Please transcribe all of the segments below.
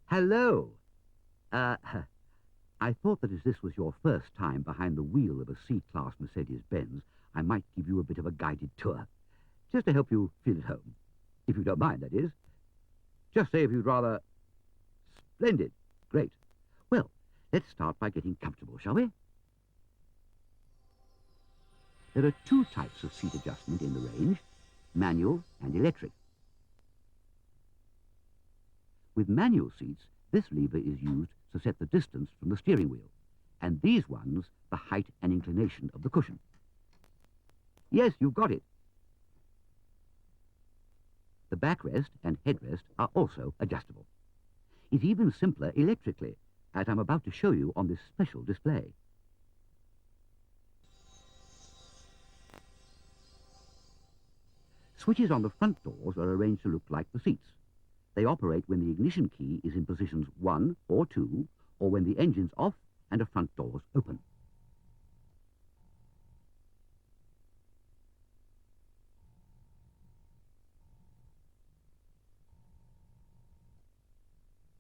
Hello. Uh, I thought that as this was your first time behind the wheel of a C-class Mercedes-Benz, I might give you a bit of a guided tour, just to help you feel at home. If you don't mind, that is. Just say if you'd rather... Splendid. Great. Well, let's start by getting comfortable, shall we? There are two types of seat adjustment in the range, manual and electric. With manual seats, this lever is used to set the distance from the steering wheel, and these ones the height and inclination of the cushion. Yes, you've got it. The backrest and headrest are also adjustable. It's even simpler electrically, as I'm about to show you on this special display. Switches on the front doors are arranged to look like the seats. They operate when the ignition key is in positions 1 or 2, or when the engine's off and the front doors open.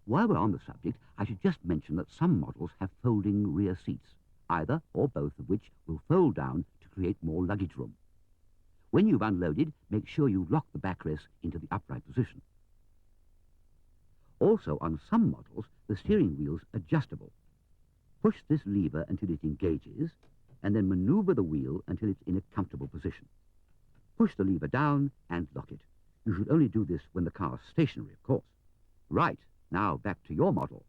While we're on the subject, I should just mention that some models have folding rear seats, either or both of which will fold down to create more luggage room. When you've unloaded, make sure you lock the backrest into the upright position. Also, on some models, the steering wheel's adjustable. Push this lever until it engages, and then maneuver the wheel until it's in a comfortable position. Push the lever down and lock it. You should only do this when the car's stationary, of course. Right, now back to your model.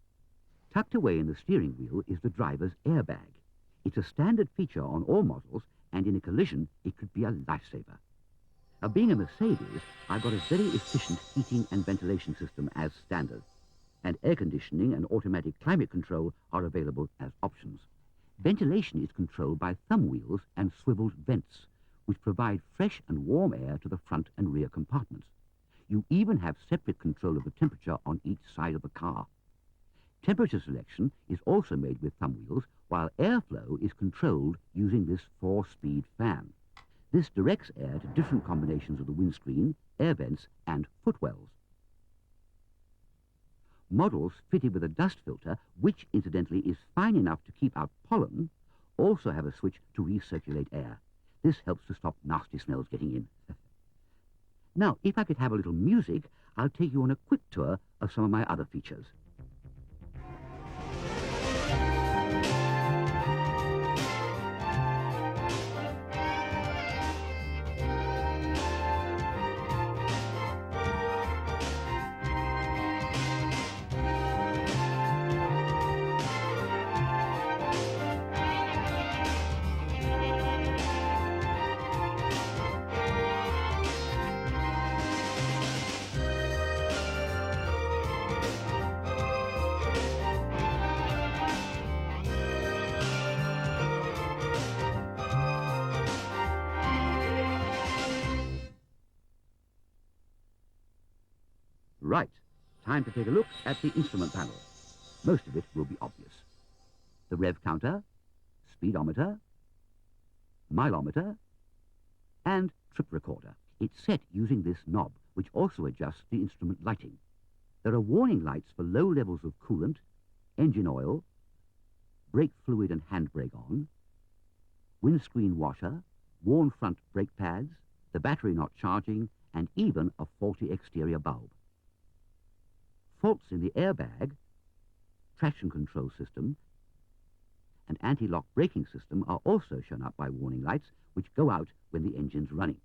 Tucked away in the steering wheel is the driver's airbag. It's a standard feature on all models, and in a collision, it could be a lifesaver. Now, being a Mercedes, I've got a very efficient heating and ventilation system as standard, and air conditioning and automatic climate control are available as options. Ventilation is controlled by thumb wheels and swiveled vents, which provide fresh and warm air to the front and rear compartments. You even have separate control of the temperature on each side of the car. Temperature selection is also made with thumb wheels, while airflow is controlled using this 4-speed fan. This directs air to different combinations of the windscreen, air vents, and footwells. Models fitted with a dust filter, which incidentally is fine enough to keep out pollen, also have a switch to recirculate air. This helps to stop nasty smells getting in. Now, if I could have a little music, I'll take you on a quick tour of some of my other features. Right, time to take a look at the instrument panel. Most of it will be obvious. The rev counter, speedometer, mileometer, and trip recorder. It's set using this knob, which also adjusts the instrument lighting. There are warning lights for low levels of coolant, engine oil, brake fluid and handbrake on, windscreen washer, worn front brake pads, the battery not charging, and even a faulty exterior bulb. Faults in the airbag, traction control system, and anti-lock braking system are also shown up by warning lights, which go out when the engine's running.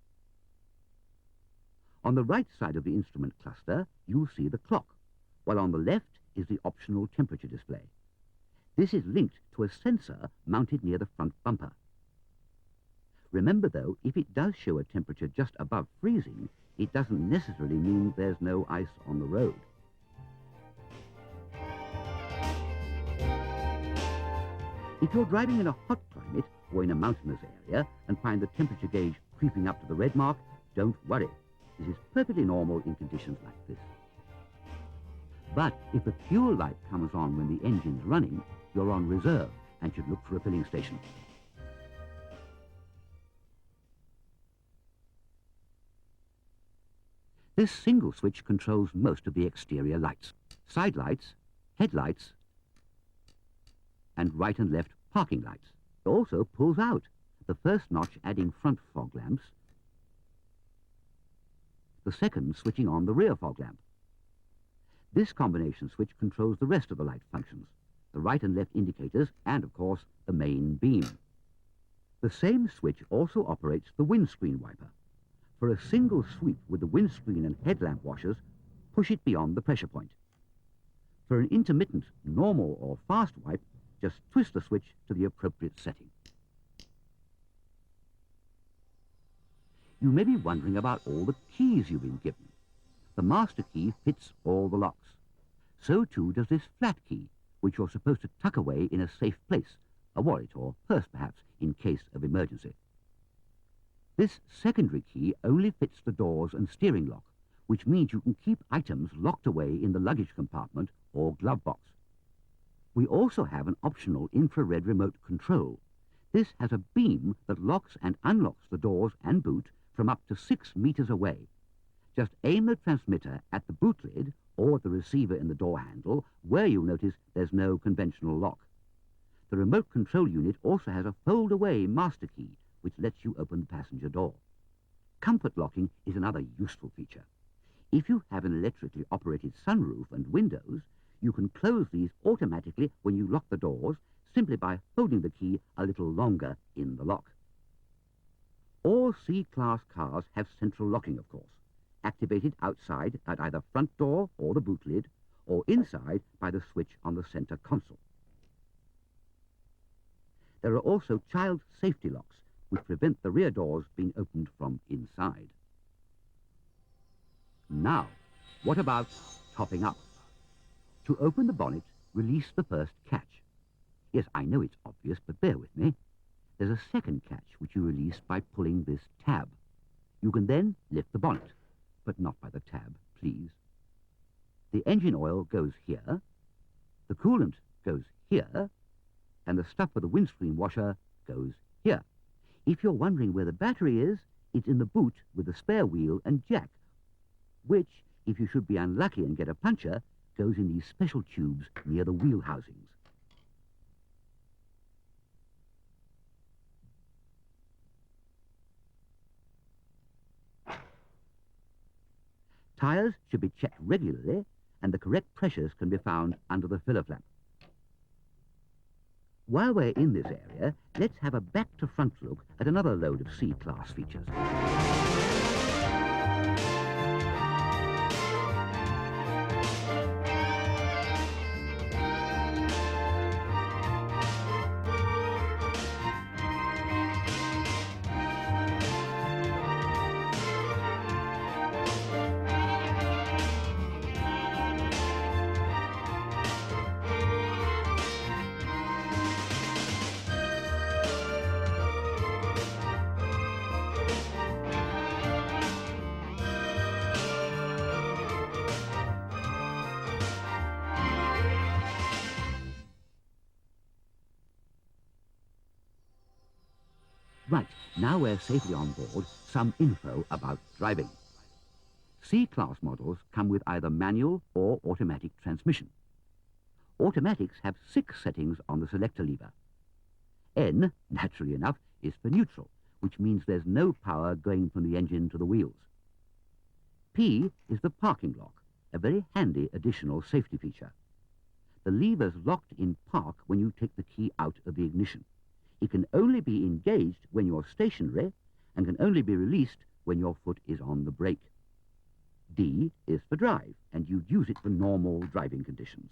On the right side of the instrument cluster, you'll see the clock, while on the left is the optional temperature display. This is linked to a sensor mounted near the front bumper. Remember, though, if it does show a temperature just above freezing, it doesn't necessarily mean there's no ice on the road. If you're driving in a hot climate or in a mountainous area and find the temperature gauge creeping up to the red mark, don't worry. This is perfectly normal in conditions like this. But if the fuel light comes on when the engine's running, you're on reserve and should look for a filling station. This single switch controls most of the exterior lights. Side lights, headlights, and right and left parking lights. It also pulls out, the first notch adding front fog lamps, the second switching on the rear fog lamp. This combination switch controls the rest of the light functions, the right and left indicators, and of course the main beam. The same switch also operates the windscreen wiper. For a single sweep with the windscreen and headlamp washers, push it beyond the pressure point. For an intermittent, normal or fast wipe, just twist the switch to the appropriate setting. You may be wondering about all the keys you've been given. The master key fits all the locks. So too does this flat key, which you're supposed to tuck away in a safe place, a wallet or purse perhaps, in case of emergency. This secondary key only fits the doors and steering lock, which means you can keep items locked away in the luggage compartment or glove box. We also have an optional infrared remote control. This has a beam that locks and unlocks the doors and boot from up to 6 meters away. Just aim the transmitter at the boot lid or the receiver in the door handle, where you'll notice there's no conventional lock. The remote control unit also has a fold-away master key, which lets you open the passenger door. Comfort locking is another useful feature. If you have an electrically operated sunroof and windows, you can close these automatically when you lock the doors, simply by holding the key a little longer in the lock. All C-class cars have central locking, of course, activated outside at either front door or the boot lid, or inside by the switch on the center console. There are also child safety locks, which prevent the rear doors being opened from inside. Now, what about topping up? To open the bonnet, release the first catch. Yes, I know it's obvious, but bear with me. There's a second catch which you release by pulling this tab. You can then lift the bonnet, but not by the tab, please. The engine oil goes here, the coolant goes here, and the stuff for the windscreen washer goes here. If you're wondering where the battery is, it's in the boot with the spare wheel and jack, which, if you should be unlucky and get a puncture, goes in these special tubes near the wheel housings. Tires should be checked regularly, and the correct pressures can be found under the filler flap. While we're in this area, let's have a back-to-front look at another load of C-class features. Right, now we're safely on board, some info about driving. C-class models come with either manual or automatic transmission. Automatics have 6 settings on the selector lever. N, naturally enough, is for neutral, which means there's no power going from the engine to the wheels. P is the parking lock, a very handy additional safety feature. The lever's locked in park when you take the key out of the ignition. It can only be engaged when you're stationary and can only be released when your foot is on the brake. D is for drive, and you'd use it for normal driving conditions.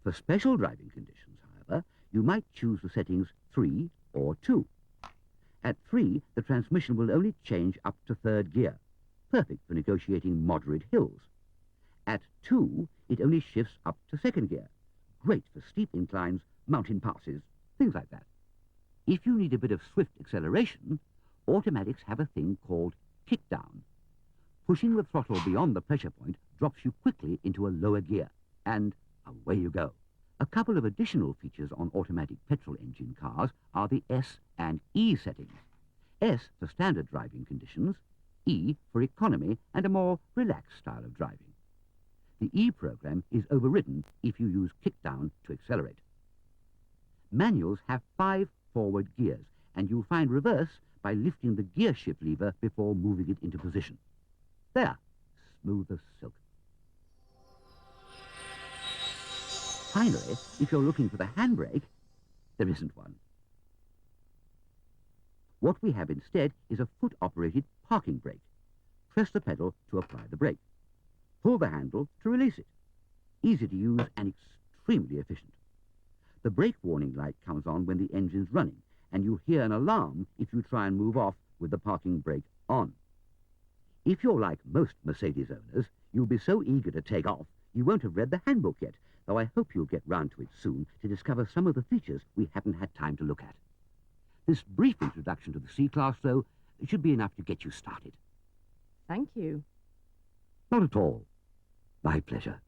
For special driving conditions, however, you might choose the settings 3 or 2. At 3, the transmission will only change up to 3rd gear, perfect for negotiating moderate hills. At 2, it only shifts up to 2nd gear, great for steep inclines, mountain passes, things like that. If you need a bit of swift acceleration, automatics have a thing called kickdown. Pushing the throttle beyond the pressure point drops you quickly into a lower gear, and away you go. A couple of additional features on automatic petrol engine cars are the S and E settings. S for standard driving conditions, E for economy and a more relaxed style of driving. The E program is overridden if you use kick down to accelerate. Manuals have 5 forward gears, and you'll find reverse by lifting the gear shift lever before moving it into position. There, smooth as silk. Finally, if you're looking for the handbrake, there isn't one. What we have instead is a foot-operated parking brake. Press the pedal to apply the brake. Pull the handle to release it. Easy to use and extremely efficient. The brake warning light comes on when the engine's running, and you hear an alarm if you try and move off with the parking brake on. If you're like most Mercedes owners, you'll be so eager to take off, you won't have read the handbook yet, though I hope you'll get round to it soon to discover some of the features we haven't had time to look at. This brief introduction to the C-class, though, should be enough to get you started. Thank you. Not at all. My pleasure.